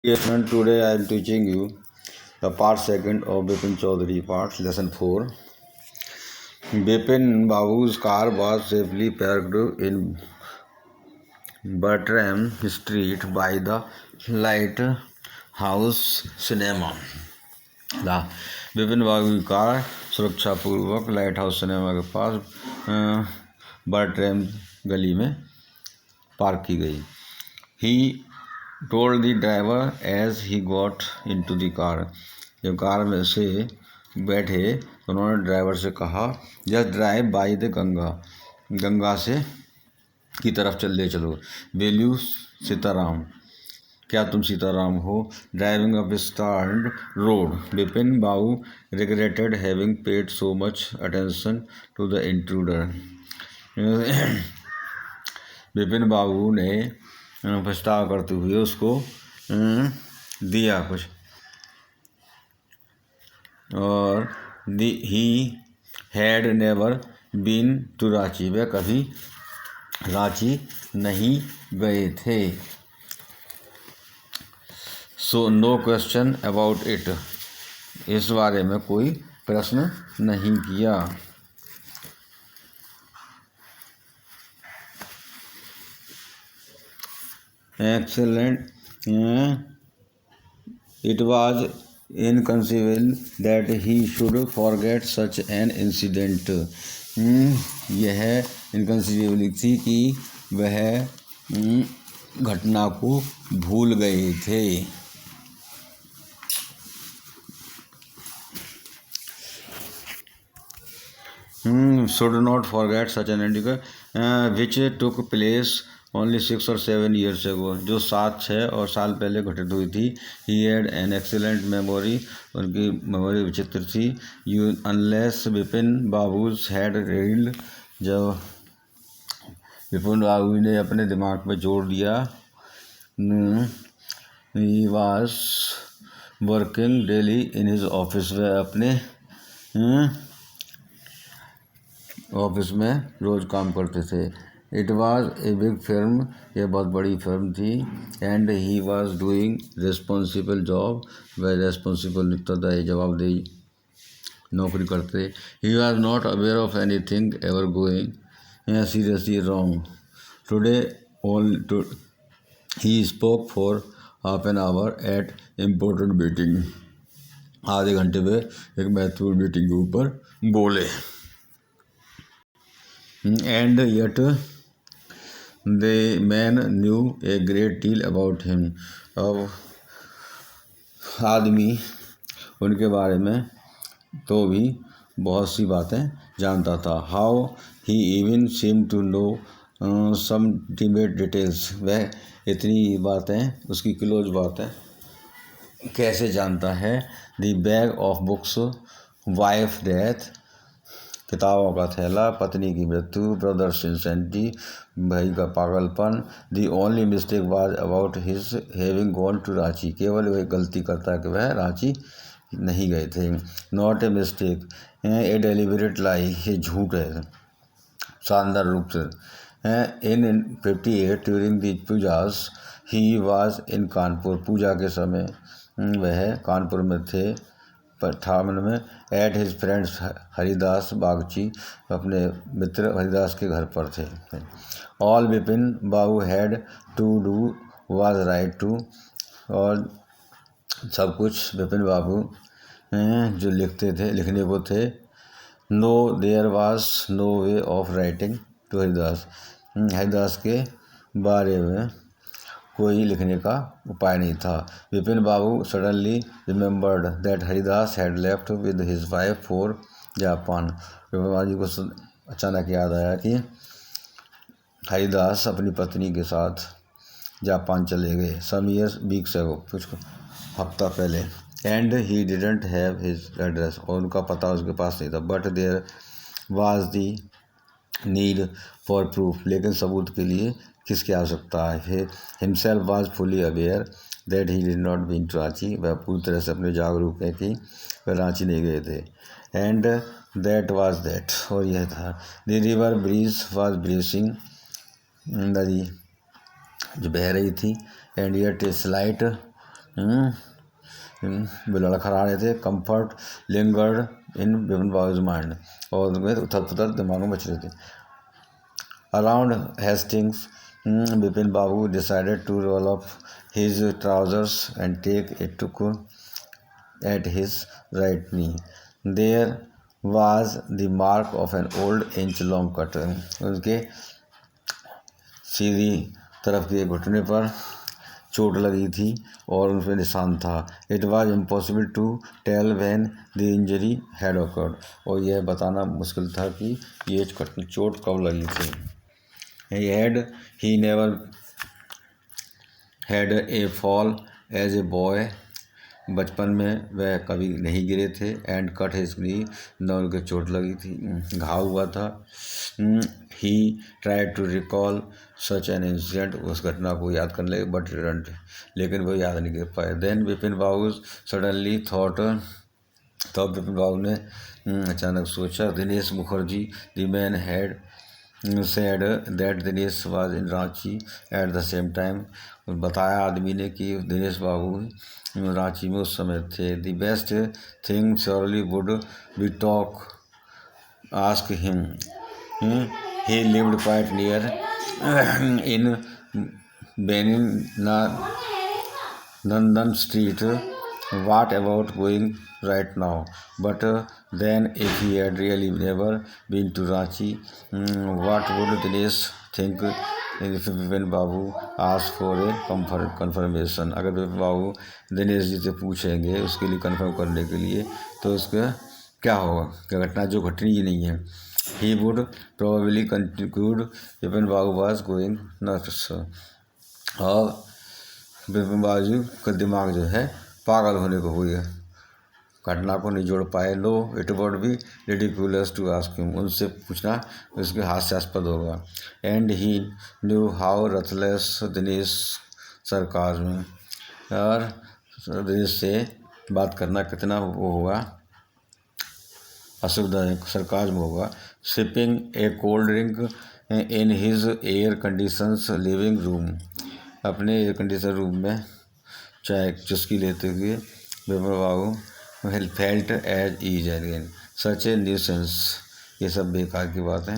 Yes, and today I am teaching you the part second of Bipin Chaudhary part, lesson 4. Bipin Babu's car was safely parked in Bertram Street by the Lighthouse Cinema. The Bipin बाबू की car सुरक्षापूर्वक light house cinema के पास बर्ट्रैम गली में park की गई. He told the driver as he got into the car. जब car में से बैठे तो उन्होंने ड्राइवर से कहा, just drive by the Ganga से की तरफ ले चलो. विल यू सीताराम, क्या तुम सीताराम हो? Driving up started road. Bipin Babu regretted having paid so much attention to the intruder. Bipin Babu ने पछतावा करते हुए उसको दिया कुछ, और he had never been to Ranchi, वह कभी रांची नहीं गए थे. So no question about it, इस बारे में कोई प्रश्न नहीं किया. Excellent. It was inconceivable that he should forget such an incident. यह इनकंसीवेबल थी कि वह घटना को भूल गए थे. Should not forget such an incident which took place only 6 or 7 years ago, जो 7-6 और साल पहले घटित हुई थी. He had an excellent memory, उनकी मेमोरी विचित्र थी. Unless Bipin babus had reeled, जब बिपिन बाबू ने अपने दिमाग में जोड़ दिया. He was working daily in his office, वह अपने ऑफिस में रोज़ काम करते थे. It was a big firm, यह बहुत बड़ी फर्म थी. And he was doing responsible job, वह रिस्पॉन्सिबल उत्तरदायी जवाबदेही नौकरी करते. He was not aware of anything ever going seriously wrong. Today he spoke for half an hour at important meeting, आधे घंटे में एक महत्वपूर्ण मीटिंग के ऊपर बोले. And yet the man knew a great deal about him. अब आदमी उनके बारे में तो भी बहुत सी बातें जानता था. How he even seemed to know some intimate details, वह इतनी बातें, उसकी क्लोज बातें कैसे जानता है. The bag of books, wife death, किताबों का थैला, पत्नी की मृत्यु, ब्रदर्स इंसेंटी, भाई का पागलपन. The only mistake was about his having gone to Ranchi, केवल वह गलती करता है कि वह रांची नहीं गए थे. Not a mistake, a deliberate lie, ये झूठ है शानदार रूप से. In 58 during the pujas he was in Kanpur, पूजा के समय वह कानपुर में थे. 58 में. At his friends Haridas Bagchi, अपने मित्र हरिदास के घर पर थे. All Bipin Babu had to do was write to, और सब कुछ बिपिन बाबू जो लिखने को थे. No there was no way of writing to Haridas, Haridas के बारे में कोई लिखने का उपाय नहीं था. Bipin Babu suddenly remembered that Haridas had left with his wife for Japan. Bipin Babu को अचानक याद आया कि हरिदास अपनी पत्नी के साथ जापान चले गए. सम ईयर्स वीक्स अगो, कुछ हफ्ता पहले. And he didn't have his address, और उनका पता उसके पास नहीं था. But there was the need for proof, लेकिन सबूत के लिए किसकी आवश्यकता है. Himself was fully aware that he did not been to Ranchi, वह पूरी तरह से अपने जागरूक है कि वह रांची नहीं गए थे. एंड दैट वाज दैट, और यह था. द रिवर ब्रीज वाज ब्रीसिंग, नदी जो बह रही थी. एंड येट ए स्लाइट लड़खड़ा रहे थे। Comfort lingered in Vipin Babu's mind, और उनमें उथल पुथल दिमाग में मच रहे थे। Around Hastings, Vipin Babu decided to roll up his trousers and take a took at his right knee. There was the mark of an old inch-long cut. उसके सीधी तरफ के घुटने पर चोट लगी थी और उस पर निशान था। It was impossible to tell when the injury had occurred. और यह बताना मुश्किल था कि ये चोट कब लगी थी। He never had a fall as a boy. बचपन में वह कभी नहीं गिरे थे। एंड कट हिज नी, न उनके चोट लगी थी, घाव हुआ था। He tried to recall such an incident, उस घटना को याद करने लगे, बट डिडंट, लेकिन वो याद नहीं कर पाए। देन विपिन बाबू सडनली थॉट, तब विपिन बाबू ने अचानक सोचा, Dinesh Mukherjee the man had said that Dinesh was in Ranchi at the same time. बताया आदमी ने कि दिनेश बाबू रांची में उस समय थे। The best thing surely would be talk, ask him. He lived quite near in Nandan Street. What about going right now? But then if he had really never been to Ranchi, what would Dinesh think if Vipin Babu asked for a confirmation? अगर विपिन बाबू दिनेश जी से पूछेंगे उसके लिए confirm करने के लिए, तो उसका क्या होगा, क्या घटना जो घटनी ही नहीं है। He would probably conclude Vipin Babu was going nuts. और विपिन बाबू का दिमाग जो है पागल होने को हुई है, घटना को नहीं जोड़ पाए। No it would be ridiculous to ask him, उनसे पूछना उसके हास्यास्पद होगा। And he knew how ruthless Dinesh Sarkar में, और दिनेश से बात करना कितना वो होगा, असुविधाजनक सरकार में होगा। Sipping A cold drink in his air conditions living room, अपने एयर कंडीशन रूम में चाय चुस्की लेते हुए विपिन बाबू फेल्ट एज ईज अगेन। सच ए न्यूसेंस, ये सब बेकार की बात है,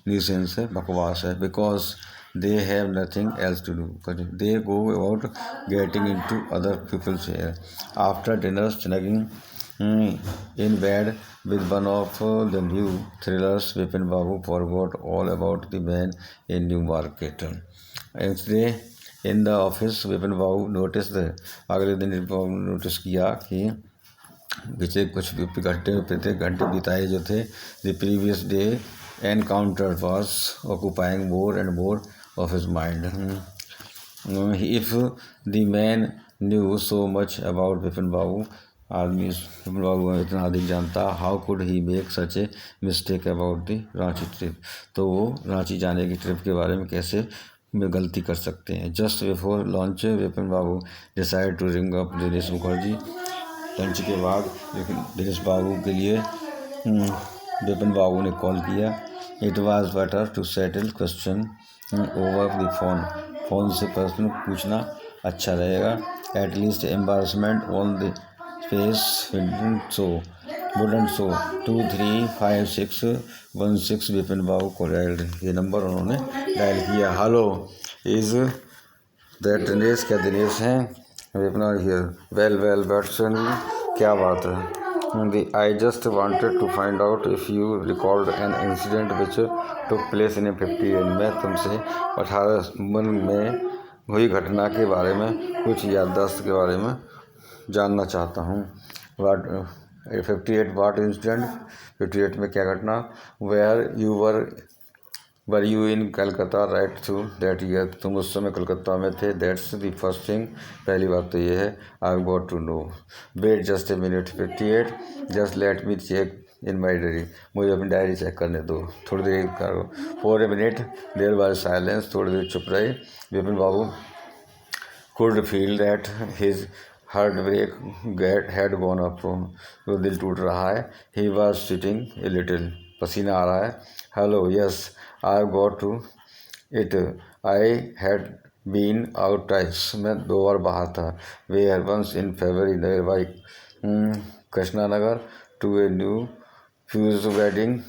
न्यूसेंस है, बकवास है। Because they have nothing else to do, they go about getting in to other people's hair. After dinner snagging in bed with one of the new thrillers, Vipin Babu forgot all about the man in New Market. Next day in the office, Vipin Babu noticed, अगले दिन विपिन बाबू ने notice किया कि पिछले कुछ घंटे बिताए जो थे, the previous day encounter was occupying more and more of his mind. If the man knew so much about Vipin Babu, आदमी विपिन बाबू को इतना अधिक जानता, how could he make such a mistake about the Ranchi trip, तो वो रांची जाने की trip के बारे में कैसे गलती कर सकते हैं। Just before lunch Vipin Babu decide to ring up Dinesh Mukherjee, lunch के बाद दिनेश बाबू के लिए विपिन बाबू ने कॉल किया। It was better to settle question over the phone, phone से प्रश्न पूछना अच्छा रहेगा। At least embarrassment on the face wouldn't show. 235616 Vipin Babu को डायल, ये नंबर उन्होंने डायल किया। हेलो, इज दैट दिनेश, क्या दिनेश हैं? Vipin are here. Well Batson, क्या बात है? I just wanted to find out if you recalled an incident which took place in 58। मैं तुमसे 18 में हुई घटना के बारे में कुछ याददाश्त के बारे में जानना चाहता हूँ। 58 वाट इंसिडेंट, 58 में क्या घटना? Were you in Calcutta right through that year, तुम उस समय कलकत्ता में थे। दैट्स द फर्स्ट थिंग, पहली बात तो ये है। I got to know. Wait just a minute. 58, just let me check in my diary, मुझे अपनी डायरी चेक करने दो, थोड़ी देर करो। For a minute there was silence, थोड़ी देर चुप रहे। विपिन बाबू could feel that his heart break had gone up, तो दिल टूट रहा है। he was sitting a little, पसीना आ रहा है। hello, yes, I got to it, I had been out twice, मैं 2 बार बाहर था। वेयर वंस इन फेब्रुअरी नगर by Krishnanagar to a nephew's wedding,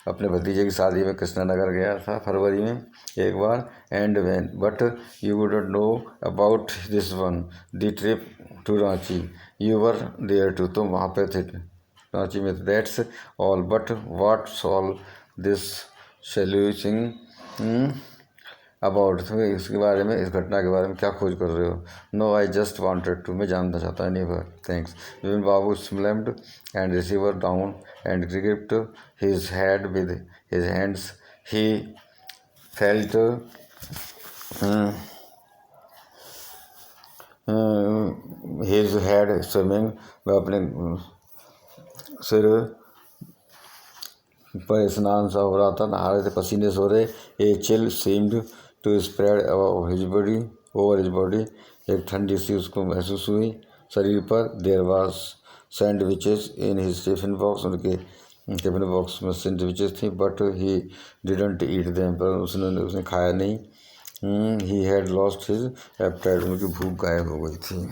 अपने भतीजे की शादी में कृष्णा नगर गया था फरवरी में एक बार। And when but you wouldn't know about this one the trip to Ranchi, you were there too, तुम वहाँ पे थे रांची में। That's all, but what's all this saluting about, तुम्हें इसके बारे में, इस घटना के बारे में क्या खोज कर रहे हो? No I just wanted to, मैं जानना चाहता, never, thanks. Vipin Babu slammed and receiver down and gripped his head with his hands. He felt his head swimming, वह अपने सिर पर स्नान सा हो रहा था, नहा रहे थे, पसीने से हो रहे। ए chill seemed to spread over his body, एक ठंडी सी उसको महसूस हुई शरीर पर। There was sandwiches in his tiffin box, उनके टिफिन बॉक्स में सैंडविचेस थी, but he didn't eat them, पर उसने खाया नहीं। He had lost his appetite, उनकी भूख गायब हो गई थी।